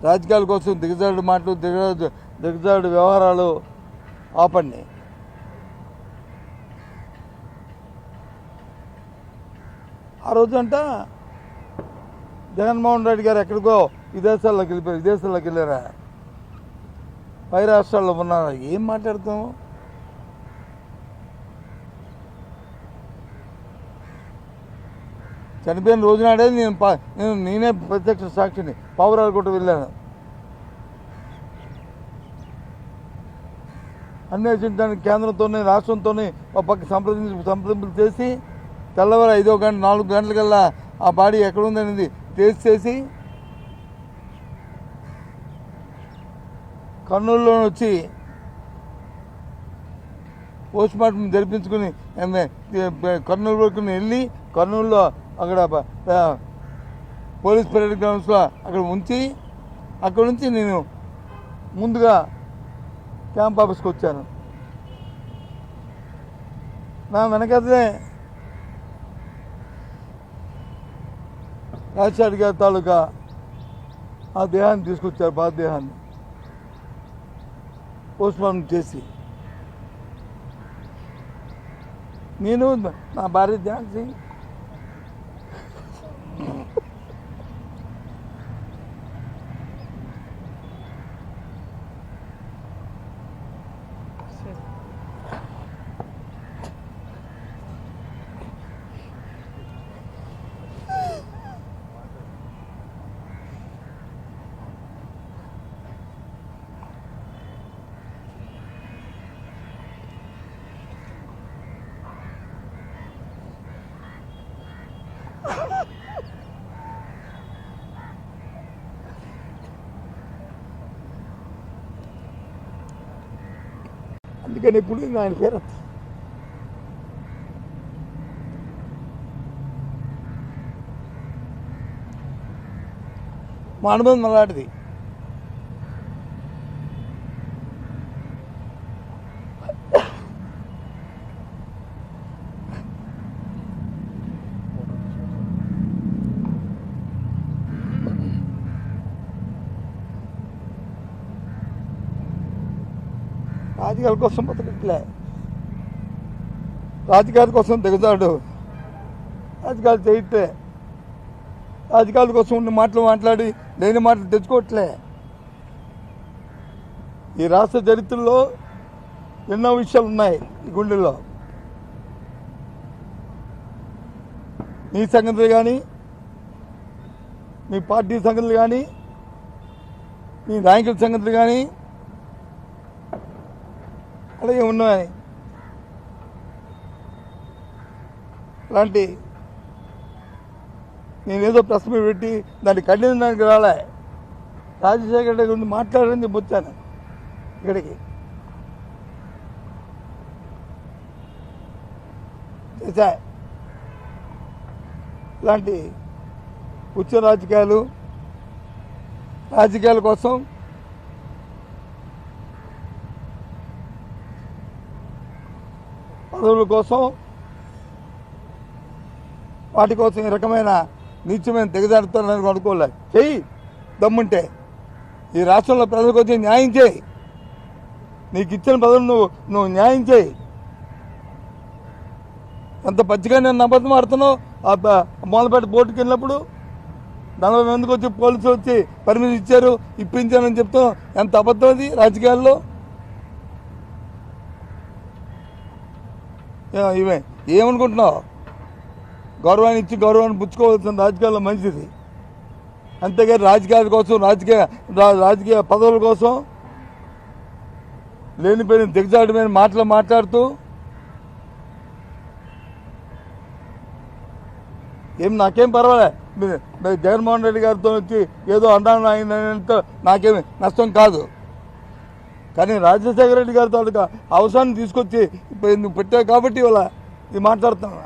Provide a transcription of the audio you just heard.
రాజకీయాల కోసం దిగజాడు మాటలు దిగజాడు వ్యవహారాలు ఆపండి. ఆ రోజంట జగన్మోహన్ రెడ్డి గారు ఎక్కడికో విదేశాల్లోకి వెళ్ళారా, పై రాష్ట్రాల్లో ఉన్నారా? ఏం మాట్లాడతాము? చనిపోయిన రోజునాడే నేనే ప్రత్యక్ష సాక్షిని పావురాలు కూడా వెళ్ళాను. అన్వేషించడానికి కేంద్రంతోనే రాష్ట్రంతోనే ఒక పక్క సంప్రదింపులు చేసి తెల్లవారు 5 గంట 4 గంటలకల్లా ఆ బాడీ ఎక్కడుందనేది టెస్ట్ చేసి కర్నూలులో వచ్చి పోస్ట్ మార్టం జరిపించుకుని కర్నూలు వరకు వెళ్ళి కర్నూలులో అక్కడ పోలీస్ పరేడ్ గ్రౌండ్స్లో అక్కడ ఉంచి అక్కడ నుంచి నేను ముందుగా క్యాంప్ ఆఫీస్కి వచ్చాను. నా వెనకదే రాజశేఖర్ గారి తాలూకా ఆ దేహాన్ని తీసుకొచ్చారు, బాధదేహాన్ని పోస్ట్ మార్టం చేసి. నేను నా భార్య ఝాన్సీ అందుకని ఇప్పుడు ఆయన పేరు మా అనుబంధం అలాంటిది. రాజకీయాల కోసం బతకట్లే, రాజకీయాల కోసం దిగజాడు, రాజకీయాలు చేయట్లే, రాజకీయాల కోసం ఉన్న మాటలు మాట్లాడి లేని మాటలు తెచ్చుకోవట్లే. ఈ రాష్ట్ర చరిత్రలో ఎన్నో విషయాలు ఉన్నాయి ఈ గుండెల్లో. మీ సంగతులు కానీ, మీ పార్టీ సంగతులు కానీ, మీ నాయకుల సంగతులు కానీ అలాగే ఉన్నాయి. అలాంటి నేనేదో ప్రెస్ మీట్ పెట్టి దాన్ని ఖండించడానికి రాలే, రాజశేఖర రెడ్డి గురించి మాట్లాడని చెప్పి వచ్చాను ఇక్కడికి. చేశా ఇలాంటి ఉచ్చ రాజకీయాల కోసం పదవుల కోసం వాటి కోసం ఈ రకమైన నీచమైన దిగజారుతానని అనుకోలే. చెయ్యి దమ్ముంటే ఈ రాష్ట్రంలో ప్రజలకు వచ్చి న్యాయం చేయి, నీకు ఇచ్చిన పదవులు నువ్వు న్యాయం చేయి. ఎంత పచ్చిగా నేను అబద్ధం ఆడుతున్నావు. మొదలుపెట్టి బోర్డుకి వెళ్ళినప్పుడు 40 మందికి వచ్చి పోలీసులు వచ్చి పర్మిషన్ ఇచ్చారు, ఇప్పించానని చెప్తున్నావు. ఎంత అబద్ధం అది రాజకీయాల్లో. ఇవే ఏమనుకుంటున్నావు? గౌరవాన్ని ఇచ్చి గౌరవాన్ని పుచ్చుకోవాల్సిన రాజకీయాల్లో మంచిది. అంతేగాని రాజకీయాల కోసం రాజకీయ పదవుల కోసం లేనిపోయిన దిగజారుడమైన మాటలు మాట్లాడుతూ నాకేం పర్వాలే. జగన్మోహన్ రెడ్డి గారితో వచ్చి ఏదో అన్నాను ఆయనంతో నాకేమి నష్టం కాదు. కానీ రాజశేఖర రెడ్డి గారితో అవసరాన్ని తీసుకొచ్చి పెట్టావు కాబట్టి ఇవాళ ఇది మాట్లాడుతున్నా.